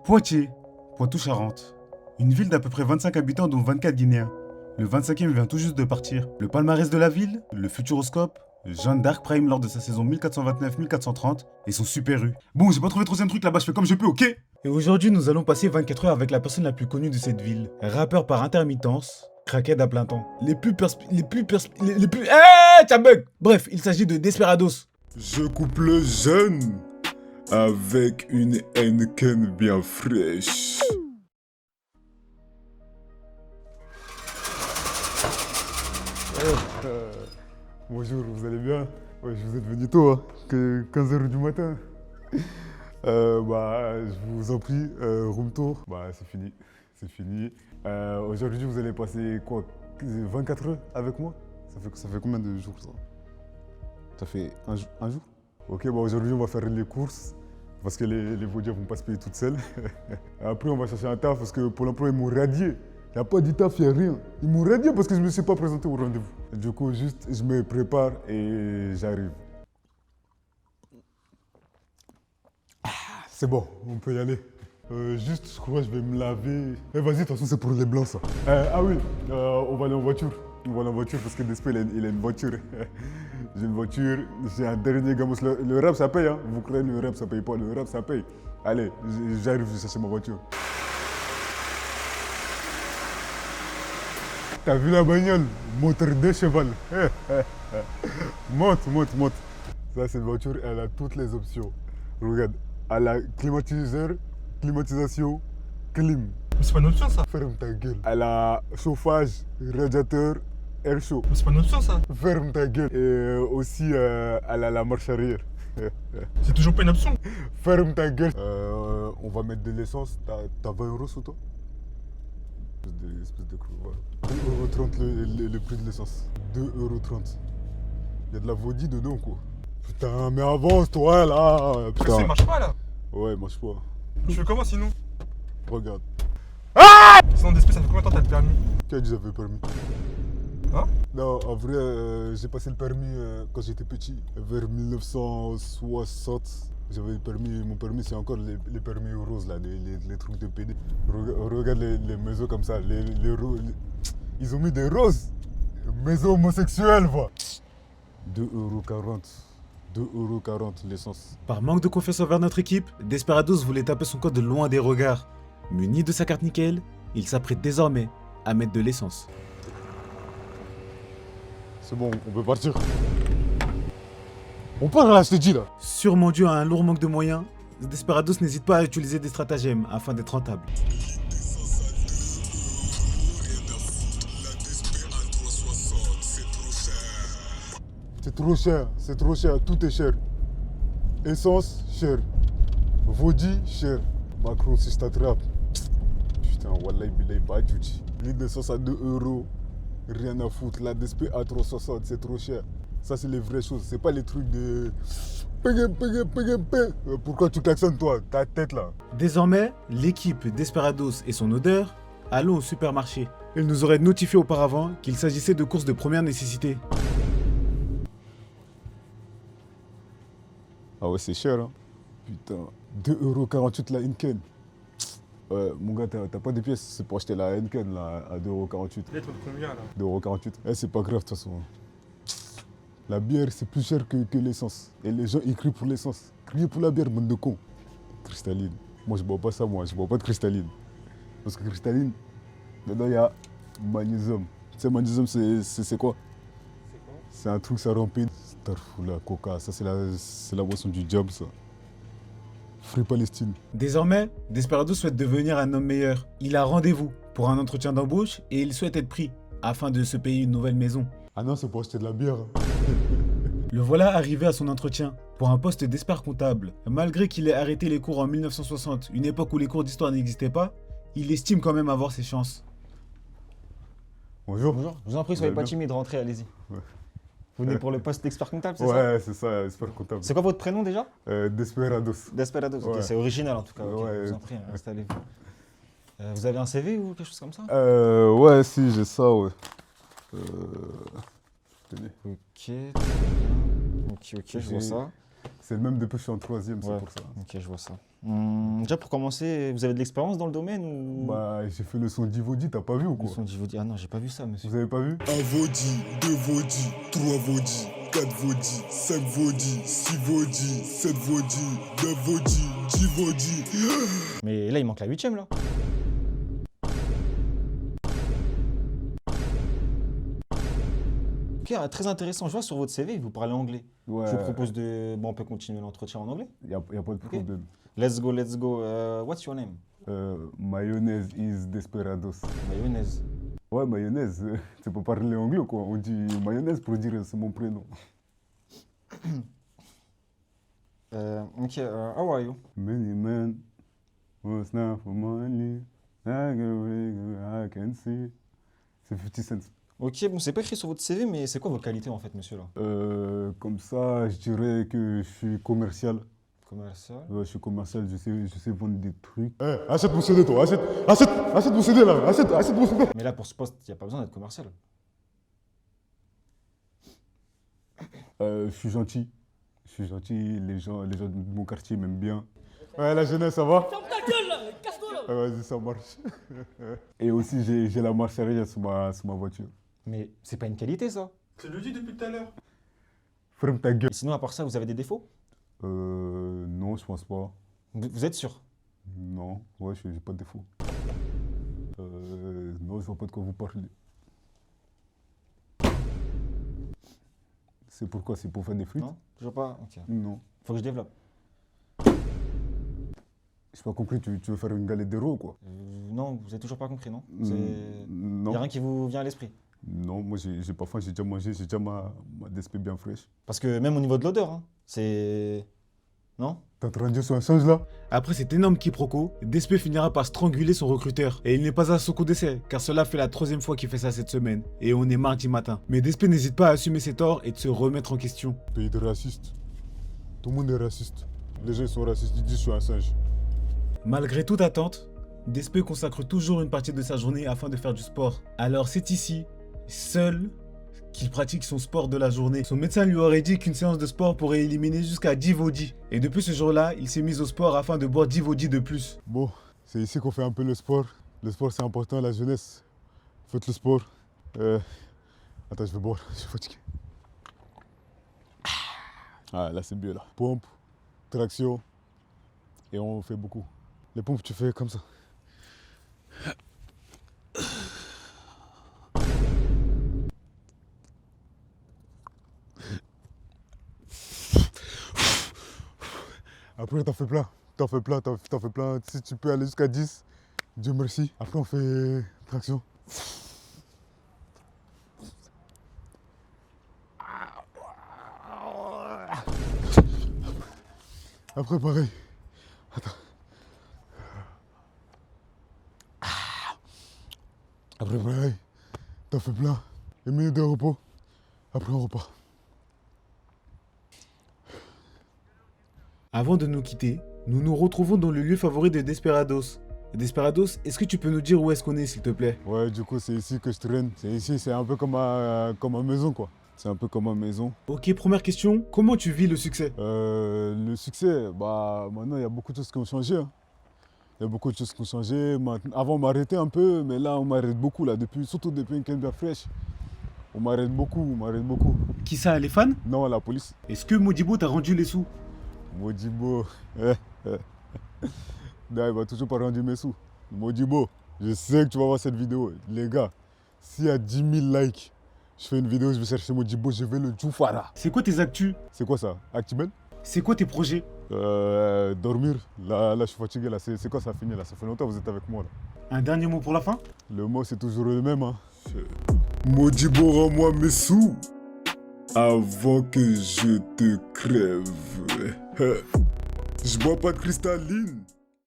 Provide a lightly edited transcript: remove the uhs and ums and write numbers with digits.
Poitiers, Poitou-Charentes. Une ville d'à peu près 25 habitants dont 24 Guinéens. Le 25e vient tout juste de partir. Le palmarès de la ville, le Futuroscope, Jeanne d'Arc Prime lors de sa saison 1429-1430 et son Super U. Bon, j'ai pas trouvé de troisième truc là-bas, je fais comme je peux, ok? Et aujourd'hui, nous allons passer 24 heures avec la personne la plus connue de cette ville. Rappeur par intermittence, crackhead à plein temps. Les plus... Eh, bug. Bref, il s'agit de Desperados. Je coupe le jeûne avec une Heineken bien fraîche. Bonjour, vous allez bien? Ouais, je vous êtes venu tôt, hein, que 15h du matin. Je vous en prie, room tour. C'est fini, c'est fini. Aujourd'hui, vous allez passer quoi, 24 heures avec moi? Ça fait combien de jours ça? Ça fait un jour? Ok, aujourd'hui, on va faire les courses parce que les vaudières vont pas se payer toutes seules. Après, on va chercher un taf parce que pour l'emploi, ils m'ont radié. Il n'y a pas de taf, il n'y a rien. Ils m'ont radié parce que je ne me suis pas présenté au rendez-vous. Du coup, juste, je me prépare et j'arrive. C'est bon, on peut y aller. Juste, je crois que je vais me laver. Vas-y, de toute façon, c'est pour les blancs, ça. On va aller en voiture. On va aller en voiture parce que Despe, il a une voiture. J'ai une voiture, j'ai un dernier gamos. Le rap, ça paye, hein. Vous croyez le rap, ça paye pas. Le rap, ça paye. Allez, j'arrive, je chercher ma voiture. T'as vu la bagnole? Moteur de cheval. Monte. Ça, cette voiture, elle a toutes les options. Regarde, elle a climatiseur, climatisation, clim. Mais c'est pas une option ça. Ferme ta gueule. Elle a chauffage, radiateur, air chaud. Mais c'est pas une option ça. Ferme ta gueule. Et aussi, elle a la marche arrière. C'est toujours pas une option. Ferme ta gueule. On va mettre de l'essence. T'as 20 euros sur toi? Espèce de crew, voilà. 2,30 € le prix de l'essence. 2,30 €. Il y a de la vaudie dedans, quoi. Putain, mais avance, toi, là. Putain. Ça marche pas là. Ouais, marche pas. Je fais comment sinon? Regarde. Sinon d'espèce, ça fait combien de temps t'as le permis? Qui a dit j'avais le permis? Hein? Non, en vrai, j'ai passé le permis quand j'étais petit, vers 1960. J'avais le permis, mon permis c'est encore les permis roses là, les trucs de PD. Regarde les maisons comme ça, ils ont mis des roses. Maison homosexuelle, va. 2,40 €. 2,40 € l'essence. Par manque de confiance envers notre équipe, Desperados voulait taper son code loin des regards. Muni de sa carte nickel, il s'apprête désormais à mettre de l'essence. C'est bon, on peut partir. On part là, je te dis là. Sûrement dû à un lourd manque de moyens, Desperados n'hésite pas à utiliser des stratagèmes afin d'être rentable. C'est trop cher, tout est cher. Essence, cher. Vaudi, cher. Macron, si je t'attrape. Putain, wallah, il pas duty. Litre d'essence à 2 €. Rien à foutre. La DSP à 3,60, c'est trop cher. Ça, c'est les vraies choses. C'est pas les trucs de. Pourquoi tu klaxonnes, toi? Ta tête là. Désormais, l'équipe Desperados et son odeur allons au supermarché. Il nous aurait notifié auparavant qu'il s'agissait de courses de première nécessité. Ah ouais, c'est cher, hein. Putain. 2,48 € la Heineken. Ouais, mon gars, t'as pas de pièces, c'est pour acheter la Heineken là, à 2,48 €. Lettre de combien là? 2,48 €. C'est pas grave de toute façon. La bière, c'est plus cher que l'essence. Et les gens, ils crient pour l'essence. Criez pour la bière, bande de cons. Cristalline. Moi, je bois pas ça, moi. Je bois pas de cristalline. Parce que cristalline, dedans, il y a magnésium. Tu sais, magnésium, c'est quoi? C'est un truc, ça remplit. La coca, ça, c'est la boisson du diable, ça. Free Palestine. Désormais, Desperados souhaite devenir un homme meilleur. Il a rendez-vous pour un entretien d'embauche et il souhaite être pris afin de se payer une nouvelle maison. Ah non, c'est pour acheter de la bière. Le voilà arrivé à son entretien pour un poste d'expert comptable. Malgré qu'il ait arrêté les cours en 1960, une époque où les cours d'histoire n'existaient pas, il estime quand même avoir ses chances. Bonjour. Bonjour, je vous en prie, soyez pas timide, rentrez, allez-y. Ouais. Vous venez pour le poste d'expert comptable, c'est ça? Ouais, c'est ça, expert comptable. C'est quoi votre prénom déjà? Desperados. Desperados, ok, Ouais. c'est original en tout cas. Ok, Ouais. je vous en prie, installez-vous. Vous avez un CV ou quelque chose comme ça? Ouais, si, j'ai ça, ouais. Tenez. Ok, très bien. Ok, je vois ça. C'est le même depuis que je suis en troisième, c'est Ouais. pour ça. Ok, je vois ça. Déjà, pour commencer, vous avez de l'expérience dans le domaine ou... Bah, j'ai fait le son d'Ivodi, t'as pas vu ou Le quoi? son d'Ivodi. Ah non, j'ai pas vu ça, monsieur. Vous avez pas vu? Un Vaudi, 2 Vaudi, 3 Vaudi, 4 Vaudi, 5 Vaudi, 6 Vaudi, 7 Vaudi, 9 Vaudi, 10 Vaudi. Mais là, il manque la 8ème, là. Ok, très intéressant. Je vois sur votre CV, vous parlez anglais. Ouais. Je vous propose de... Bon, on peut continuer l'entretien en anglais. Y a pas de problème. Let's go, let's go. What's your name? Mayonnaise is desperados. Mayonnaise. Ouais, mayonnaise. Tu peux parler anglais quoi. On dit mayonnaise pour dire c'est mon prénom. Ok, how are you? Many men was not for money. I can see. C'est 50 cents. Ok, bon, c'est pas écrit sur votre CV, mais c'est quoi vos qualités en fait, monsieur là? Comme ça, je dirais que je suis commercial. Commercial. Ouais, je suis commercial, je sais vendre des trucs. Eh, achète mon CD toi, achète mon CD là, achète mon CD. Mais là, pour ce poste, il n'y a pas besoin d'être commercial. Je suis gentil. Je suis gentil, les gens de mon quartier m'aiment bien. Ouais, la jeunesse, ça va? Ferme ta gueule là, casse-toi là. Vas-y, ça marche. Et aussi, j'ai la marche arrière sur ma voiture. Mais c'est pas une qualité, ça. Tu le dis depuis tout à l'heure. Ferme ta gueule. Et sinon, à part ça, vous avez des défauts? Non, je pense pas. Vous êtes sûr? Non, ouais, j'ai pas de défaut. Non, je vois pas de quoi vous parlez. C'est pourquoi? C'est pour faire des flûtes? Non? Toujours pas? Ok. Non. Faut que je développe. J'ai pas compris, tu veux faire une galette d'héros ou quoi? Non, vous avez toujours pas compris, non? Non. Y a rien qui vous vient à l'esprit? Non, moi j'ai pas faim, j'ai déjà mangé, j'ai déjà ma DSP bien fraîche. Parce que même au niveau de l'odeur, hein, c'est... Non? T'es en train de dire sur un singe là? Après cet énorme quiproquo, Despé finira par stranguler son recruteur. Et il n'est pas à son coup d'essai, car cela fait la 3e fois qu'il fait ça cette semaine. Et on est mardi matin. Mais Despé n'hésite pas à assumer ses torts et de se remettre en question. Pays de racistes. Tout le monde est raciste. Les gens ils sont racistes, ils disent je suis un singe. Malgré toute attente, Despé consacre toujours une partie de sa journée afin de faire du sport. Alors c'est ici, seul, qu'il pratique son sport de la journée. Son médecin lui aurait dit qu'une séance de sport pourrait éliminer jusqu'à 10 Vaudi. Et depuis ce jour-là, il s'est mis au sport afin de boire 10 Vaudi de plus. Bon, c'est ici qu'on fait un peu le sport. Le sport c'est important, la jeunesse. Faites le sport. Attends, je vais boire, je suis fatigué. Ah, là c'est mieux là. Pompe, traction, et on fait beaucoup. Les pompes, tu fais comme ça. Après, t'en fais plein. T'en fais plein. Si tu peux aller jusqu'à 10, Dieu merci. Après, on fait traction. Après, pareil. Attends. Après, pareil. T'en fais plein. Une minute de repos. Après, on repart. Avant de nous quitter, nous nous retrouvons dans le lieu favori de Desperados. Desperados, est-ce que tu peux nous dire où est-ce qu'on est, s'il te plaît? Ouais, du coup, c'est ici que je traîne. C'est ici, c'est un peu comme ma maison, quoi. C'est un peu comme ma maison. Ok, première question, comment tu vis le succès? Le succès, bah maintenant, il y a beaucoup de choses qui ont changé. Hein. Il y a beaucoup de choses qui ont changé. Maintenant, avant, on m'arrêtait un peu, mais là, on m'arrête beaucoup, là, surtout depuis une canne bien fraîche. On m'arrête beaucoup. Qui ça, les fans? Non, la police. Est-ce que Modibo t'a rendu les sous? Modibo. Non, il m'a toujours pas rendu mes sous. Modibo, je sais que tu vas voir cette vidéo. Les gars, s'il y a 10 000 likes, je fais une vidéo, je vais chercher Modibo, je vais le Djoufara. C'est quoi tes actus? C'est quoi ça? Actimel? C'est quoi tes projets? Dormir. Là, je suis fatigué. Là, c'est quoi ça finit là? Ça fait longtemps que vous êtes avec moi là. Un dernier mot pour la fin? Le mot, c'est toujours le même. Hein. Modibo, rends-moi mes sous avant que je te crève. Je bois pas de cristalline.